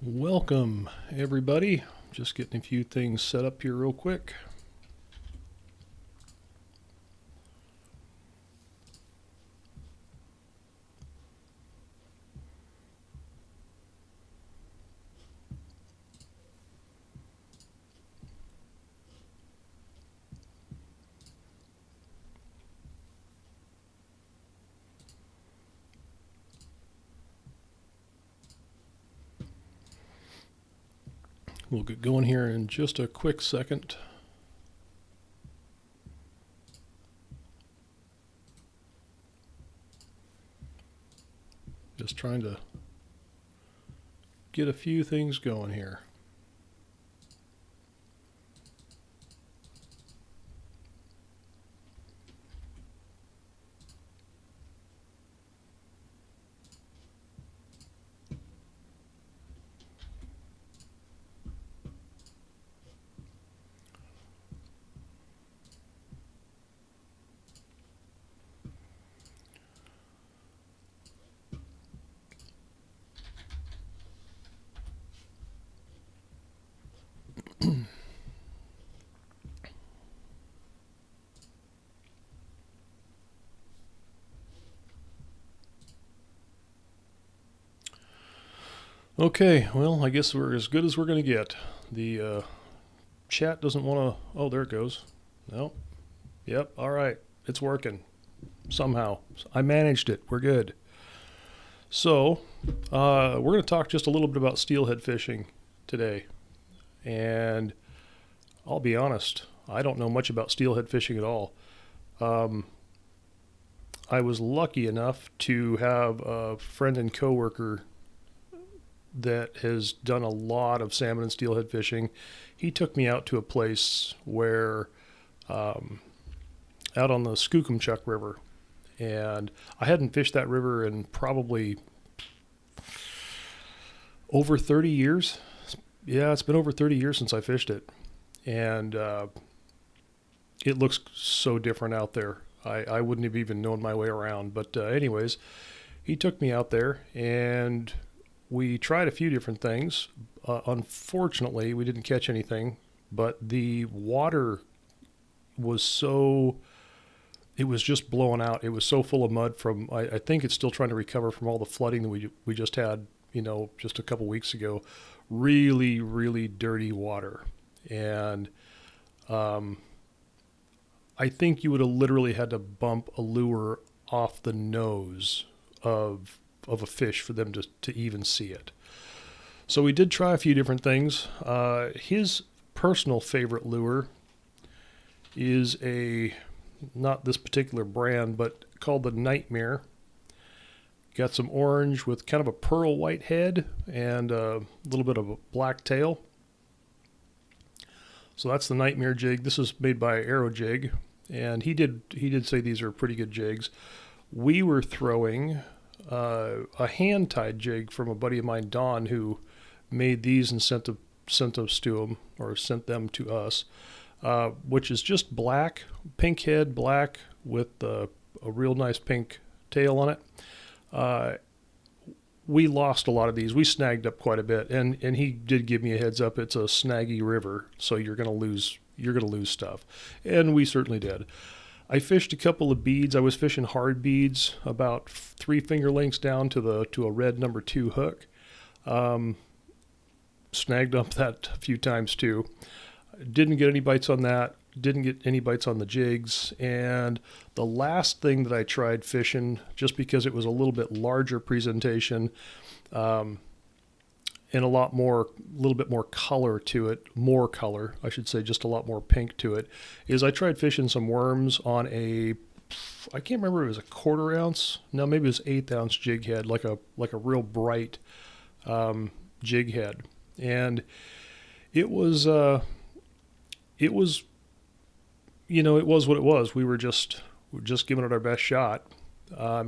Welcome, everybody. Just getting a few things set up here real quick. We'll get going here in just a quick second. Just trying to get a few things going here. Okay, well, I guess we're as good as we're going to get. The chat doesn't want to... Oh, there it goes. No. Yep, all right. It's working. Somehow. I managed it. We're good. So, we're going to talk just a little bit about steelhead fishing today. And I'll be honest, I don't know much about steelhead fishing at all. I was lucky enough to have a friend and coworker that has done a lot of salmon and steelhead fishing. He took me out to a place where, out on the Skookumchuck River, and I hadn't fished that river in probably over 30 years. Yeah, it's been over 30 years since I fished it, and it looks so different out there. I wouldn't have even known my way around, but anyways, he took me out there, and we tried a few different things. Unfortunately, we didn't catch anything, but the water was so... It was just blowing out. It was so full of mud from... I think it's still trying to recover from all the flooding that we just had, just a couple weeks ago. Really, really dirty water. And I think you would have literally had to bump a lure off the nose of a fish for them to even see it. So we did try a few different things. His personal favorite lure is not this particular brand, but called the Nightmare. Got some orange with kind of a pearl white head and a little bit of a black tail. So that's the Nightmare jig. This is made by Arrow Jig, and he did say these are pretty good jigs. We were throwing a hand-tied jig from a buddy of mine, Don, who made these and sent those to him, or sent them to us, which is just black, pink head, black with a real nice pink tail on it. We lost a lot of these. We snagged up quite a bit, and he did give me a heads up. It's a snaggy river, so you're gonna lose stuff, and we certainly did. I fished a couple of beads. I was fishing hard beads, about 3 finger lengths down to a red number 2 hook. Snagged up that a few times too. Didn't get any bites on that. Didn't get any bites on the jigs. And the last thing that I tried fishing, just because it was a little bit larger presentation, and a little bit more color to it, more color, I should say, just a lot more pink to it, is I tried fishing some worms on I can't remember if it was a 1/4 ounce, no, maybe it was 1/8 ounce jig head, like a real bright jig head. And it was what it was. We were just giving it our best shot. I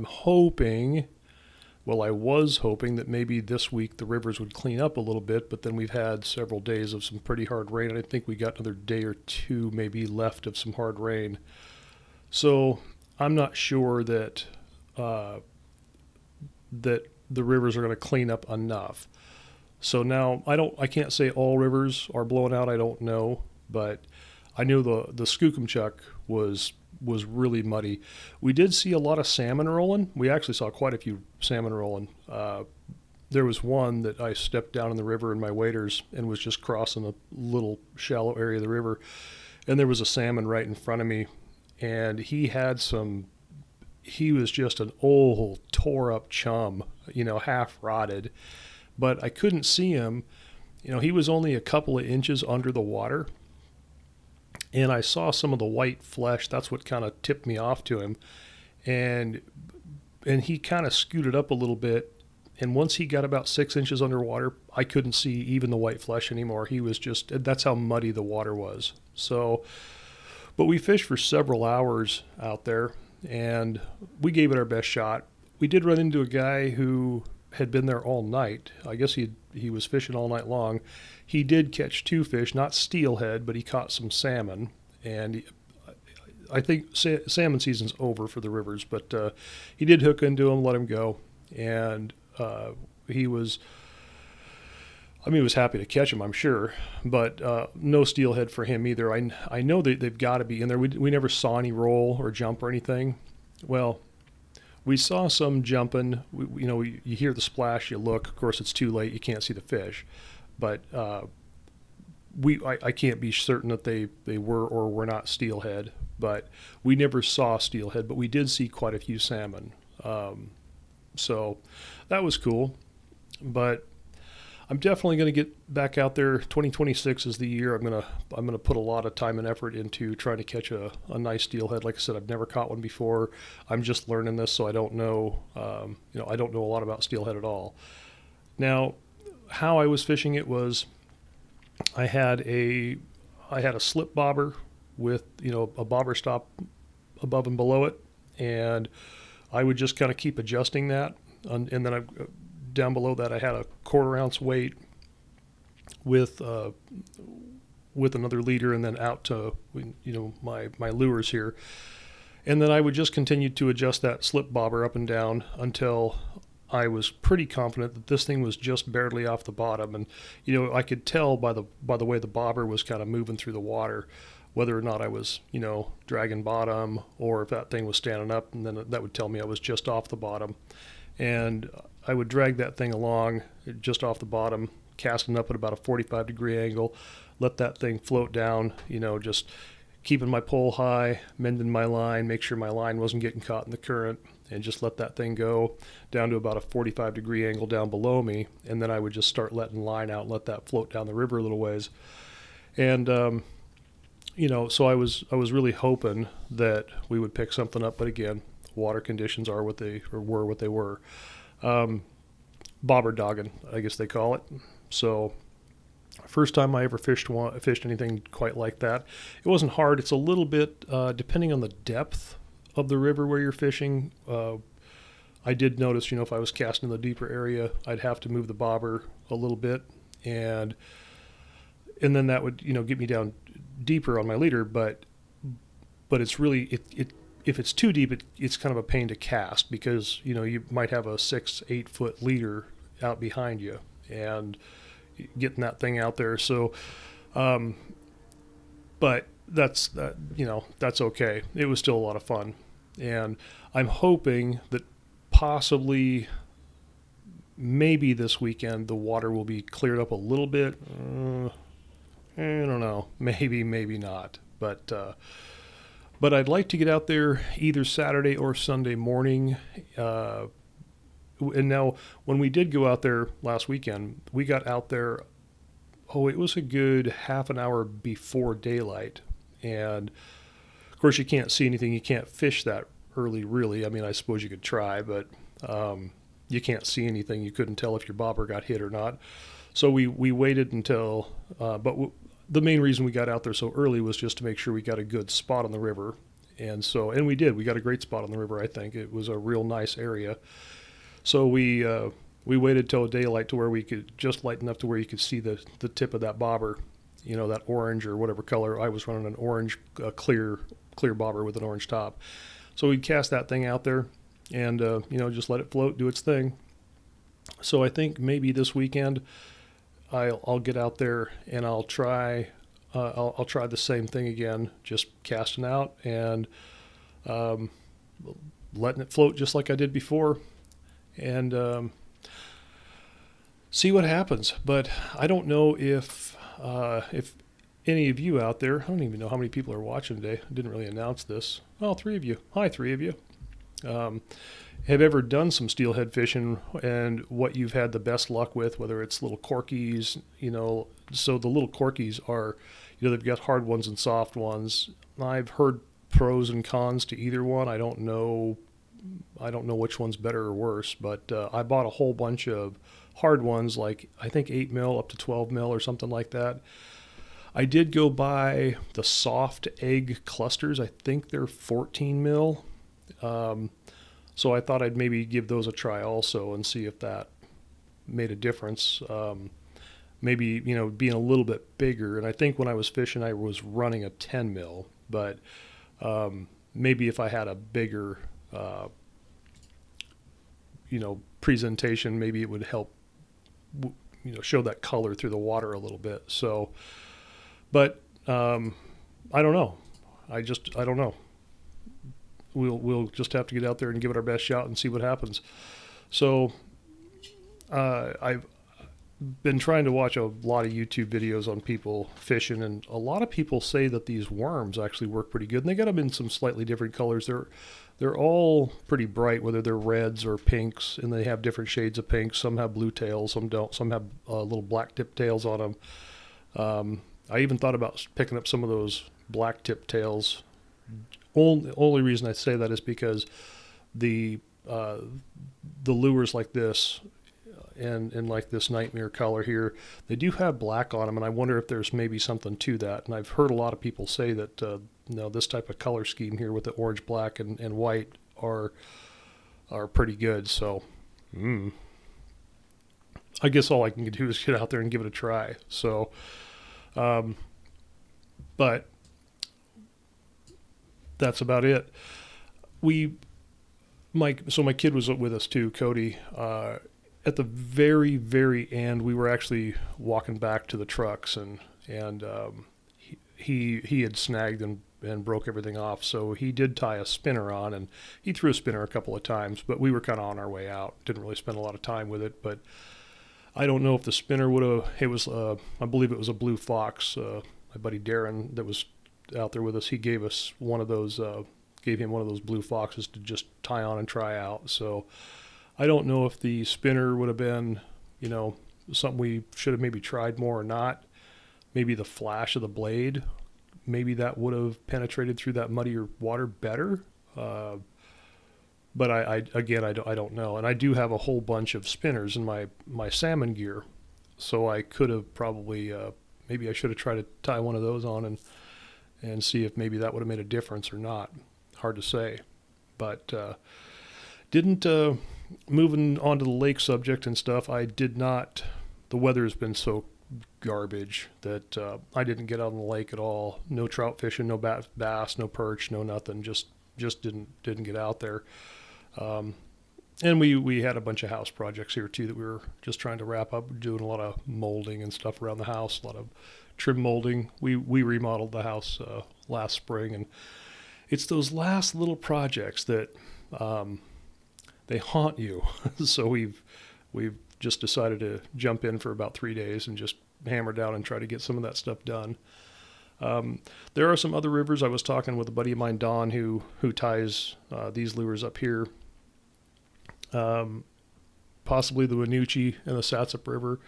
was hoping that maybe this week the rivers would clean up a little bit, but then we've had several days of some pretty hard rain, and I think we got another day or two maybe left of some hard rain. So I'm not sure that that the rivers are going to clean up enough. So now I can't say all rivers are blowing out. I don't know, but I knew the Skookumchuck was really muddy. We did see a lot of salmon rolling. We actually saw quite a few salmon rolling. There was one that I stepped down in the river in my waders and was just crossing a little shallow area of the river, and there was a salmon right in front of me, and he was just an old tore up chum, half rotted, but I couldn't see him. He was only a couple of inches under the water, and I saw some of the white flesh. That's what kind of tipped me off to him, and he kind of scooted up a little bit, and once he got about 6 inches underwater, I couldn't see even the white flesh anymore. That's how muddy the water was. So, but we fished for several hours out there, and we gave it our best shot. We did run into a guy who had been there all night. I guess he was fishing all night long. He did catch 2 fish, not steelhead, but he caught some salmon. And I think salmon season's over for the rivers, but he did hook into him, let him go, and he was happy to catch him, I'm sure, but no steelhead for him either. I know that they've got to be in there. We never saw any roll or jump or anything. Well, we saw some jumping. You hear the splash, you look. Of course, it's too late. You can't see the fish, but I can't be certain that they were or were not steelhead. But we never saw steelhead, but we did see quite a few salmon. So that was cool. But I'm definitely going to get back out there. 2026 is the year. I'm gonna put a lot of time and effort into trying to catch a nice steelhead. Like I said, I've never caught one before. I'm just learning this, so I don't know. I don't know a lot about steelhead at all. Now, how I was fishing it was, I had a slip bobber with a bobber stop above and below it, and I would just kind of keep adjusting that, and then down below that I had a 1/4 ounce weight with another leader, and then out to my lures here, and then I would just continue to adjust that slip bobber up and down until I was pretty confident that this thing was just barely off the bottom. And I could tell by the way the bobber was kind of moving through the water whether or not I was dragging bottom, or if that thing was standing up, and then that would tell me I was just off the bottom. And I would drag that thing along just off the bottom, casting up at about a 45-degree angle, let that thing float down, just keeping my pole high, mending my line, make sure my line wasn't getting caught in the current, and just let that thing go down to about a 45-degree angle down below me. And then I would just start letting line out and let that float down the river a little ways. And, so I was really hoping that we would pick something up, but again, water conditions were what they were. Bobber dogging, I guess they call it. So first time I ever fished anything quite like that. It wasn't hard. It's a little bit, depending on the depth of the river where you're fishing. I did notice, if I was casting in the deeper area, I'd have to move the bobber a little bit, and then that would, get me down deeper on my leader. But it's really, if it's too deep, it's kind of a pain to cast, because you might have a 6-8 foot leader out behind you and getting that thing out there. So, but that's okay. It was still a lot of fun, and I'm hoping that possibly, maybe this weekend, the water will be cleared up a little bit. I don't know. Maybe not. But I'd like to get out there either Saturday or Sunday morning. And now, when we did go out there last weekend, we got out there, it was a good half an hour before daylight. And, of course, you can't see anything. You can't fish that early, really. I mean, I suppose you could try, but you can't see anything. You couldn't tell if your bobber got hit or not. So we waited until, the main reason we got out there so early was just to make sure we got a good spot on the river. And we did. We got a great spot on the river, I think. It was a real nice area. So we waited till daylight to where we could just light enough to where you could see the tip of that bobber, that orange or whatever color. I was running an orange, clear bobber with an orange top. So we'd cast that thing out there and, just let it float, do its thing. So I think maybe this weekend, I'll get out there and I'll try the same thing again, just casting out and letting it float just like I did before, and see what happens. But I don't know if any of you out there, I don't even know how many people are watching today. I didn't really announce this. Oh, 3 of you. Hi, 3 of you. Have ever done some steelhead fishing and what you've had the best luck with, whether it's little corkies, so the little corkies are, they've got hard ones and soft ones. I've heard pros and cons to either one. I don't know which one's better or worse, but I bought a whole bunch of hard ones, like I think 8 mil up to 12 mil or something like that. I did go buy the soft egg clusters. I think they're 14 mil. So I thought I'd maybe give those a try also and see if that made a difference. Maybe, being a little bit bigger. And I think when I was fishing, I was running a 10 mil, but maybe if I had a bigger, presentation, maybe it would help, show that color through the water a little bit. So, but I don't know. I don't know. We'll just have to get out there and give it our best shot and see what happens. So I've been trying to watch a lot of YouTube videos on people fishing, and a lot of people say that these worms actually work pretty good. And they got them in some slightly different colors. They're all pretty bright, whether they're reds or pinks, and they have different shades of pink. Some have blue tails, some don't. Some have little black tip tails on them. I even thought about picking up some of those black tip tails. Only reason I say that is because the lures like this and like this nightmare color here, they do have black on them, and I wonder if there's maybe something to that. And I've heard a lot of people say that this type of color scheme here with the orange, black, and white are pretty good. So I guess all I can do is get out there and give it a try. So, but that's about it. My kid was with us too, Cody. At the very, very end, we were actually walking back to the trucks, and he had snagged and broke everything off. So he did tie a spinner on, and he threw a spinner a couple of times, but we were kind of on our way out. Didn't really spend a lot of time with it, but I don't know if the spinner would have. It was, I believe it was a blue fox. My buddy Darren that was out there with us, he gave us one of those, gave him one of those blue foxes to just tie on and try out. So I don't know if the spinner would have been, something we should have maybe tried more or not. Maybe the flash of the blade, maybe that would have penetrated through that muddier water better. But I don't know. And I do have a whole bunch of spinners in my salmon gear. So I could have probably, maybe I should have tried to tie one of those on and see if maybe that would have made a difference or not. Hard to say. But didn't, moving on to the lake subject and stuff, I did not, the weather has been so garbage that I didn't get out on the lake at all. No trout fishing, no bass, no perch, no nothing. Just didn't get out there. And we had a bunch of house projects here too that we were just trying to wrap up, doing a lot of molding and stuff around the house, a lot of trim molding. We remodeled the house last spring, and it's those last little projects that they haunt you. So we've just decided to jump in for about 3 days and just hammer down and try to get some of that stuff done. There are some other rivers. I was talking with a buddy of mine, Don, who ties these lures up here. Possibly the Winoochee and the Satsip River.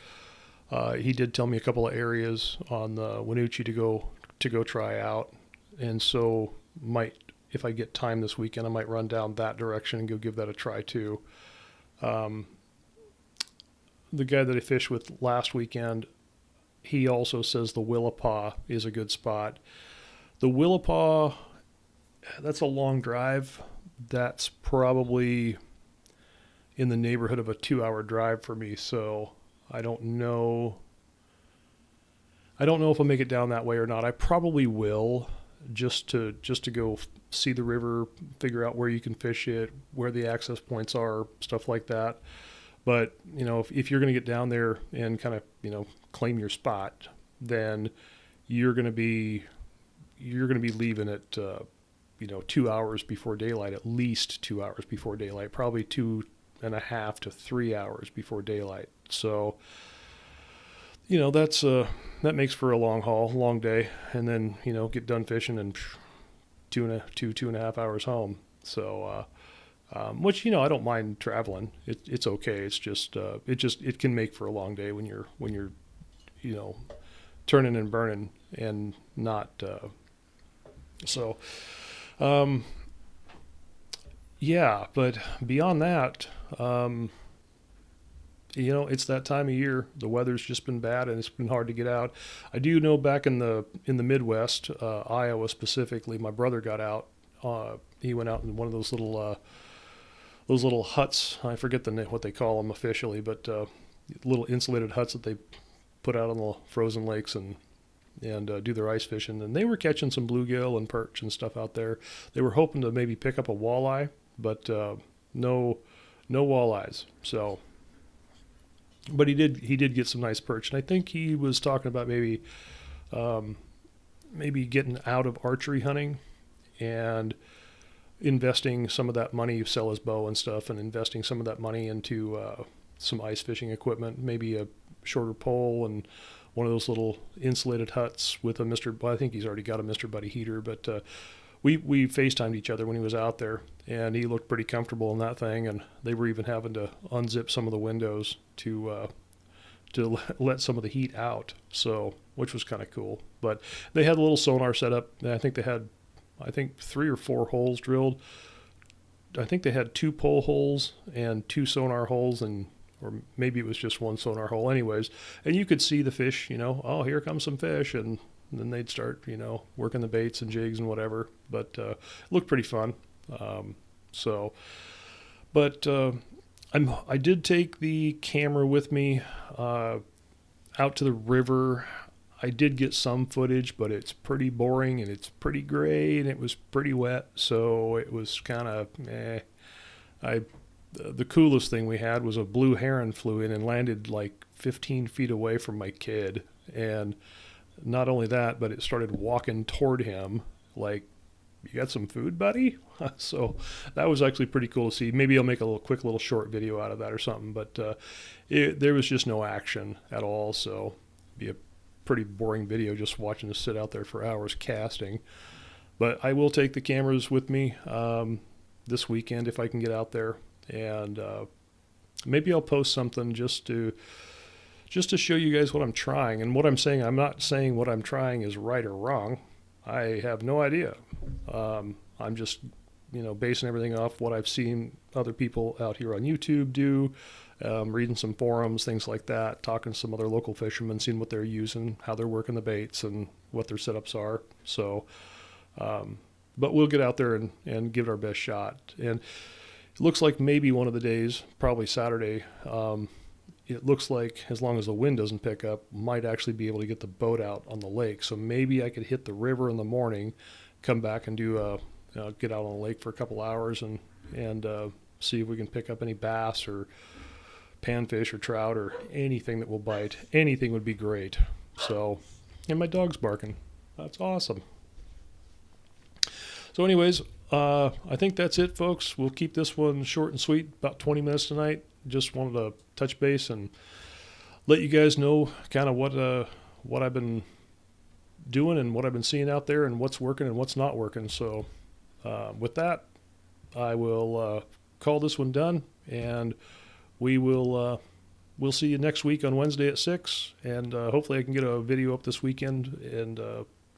He did tell me a couple of areas on the Winoochee to go try out, and so if I get time this weekend, I might run down that direction and go give that a try too. The guy that I fished with last weekend, he also says the Willapa is a good spot. The Willapa, that's a long drive. That's probably in the neighborhood of a 2-hour drive for me. So I don't know if I'll make it down that way or not. I probably will, just to go see the river, figure out where you can fish it, where the access points are, stuff like that. But, if you're going to get down there and kind of, claim your spot, then you're going to be leaving at, 2 hours before daylight, at least 2 hours before daylight, probably 2.5 to 3 hours before daylight. So, that makes for a long haul, long day, and then, get done fishing and 2.5 hours home. So, which, I don't mind traveling. It's okay. It's just, it can make for a long day when you're, turning and burning and not, so, yeah, but beyond that, it's that time of year. The weather's just been bad and it's been hard to get out. I do know back in the Midwest, Iowa specifically, my brother got out. He went out in one of those little huts. I forget what they call them officially, but little insulated huts that they put out on the frozen lakes and do their ice fishing. And they were catching some bluegill and perch and stuff out there. They were hoping to maybe pick up a walleye, but no walleyes. So, but he did get some nice perch, and I think he was talking about maybe getting out of archery hunting and investing some of that money, sell his bow and stuff, and investing some of that money into some ice fishing equipment, maybe a shorter pole and one of those little insulated huts with I think he's already got a Mr. Buddy heater, but we FaceTimed each other when he was out there, and he looked pretty comfortable in that thing, and they were even having to unzip some of the windows to let some of the heat out, so, which was kind of cool. But they had a little sonar set up, and I think they had 3 or 4 holes drilled. I think they had 2 pole holes and 2 sonar holes, or maybe it was just 1 sonar hole anyways. And you could see the fish, oh, here comes some fish. And then they'd start, working the baits and jigs and whatever. But it looked pretty fun. I did take the camera with me out to the river. I did get some footage, but it's pretty boring and it's pretty gray and it was pretty wet. So it was kind of the coolest thing we had was a blue heron flew in and landed like 15 feet away from my kid. And not only that, but it started walking toward him like, you got some food, buddy? So that was actually pretty cool to see. Maybe I'll make a quick little short video out of that or something. But there was just no action at all. So it'd be a pretty boring video just watching us sit out there for hours casting. But I will take the cameras with me this weekend if I can get out there. And maybe I'll post something just to show you guys what I'm trying. And what I'm saying, I'm not saying what I'm trying is right or wrong. I have no idea. I'm just, basing everything off what I've seen other people out here on YouTube do, reading some forums, things like that, talking to some other local fishermen, seeing what they're using, how they're working the baits, and what their setups are. So, but we'll get out there and give it our best shot. And it looks like maybe one of the days, probably Saturday, it looks like, as long as the wind doesn't pick up, might actually be able to get the boat out on the lake. So maybe I could hit the river in the morning, come back and do get out on the lake for a couple hours and see if we can pick up any bass or panfish or trout or anything that will bite. Anything would be great. So, and my dog's barking. That's awesome. So anyways, I think that's it, folks. We'll keep this one short and sweet, about 20 minutes tonight. Just wanted to touch base and let you guys know kind of what I've been doing and what I've been seeing out there and what's working and what's not working. So with that, I will call this one done, and we'll see you next week on Wednesday at 6, and hopefully I can get a video up this weekend and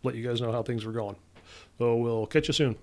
let you guys know how things are going. So we'll catch you soon.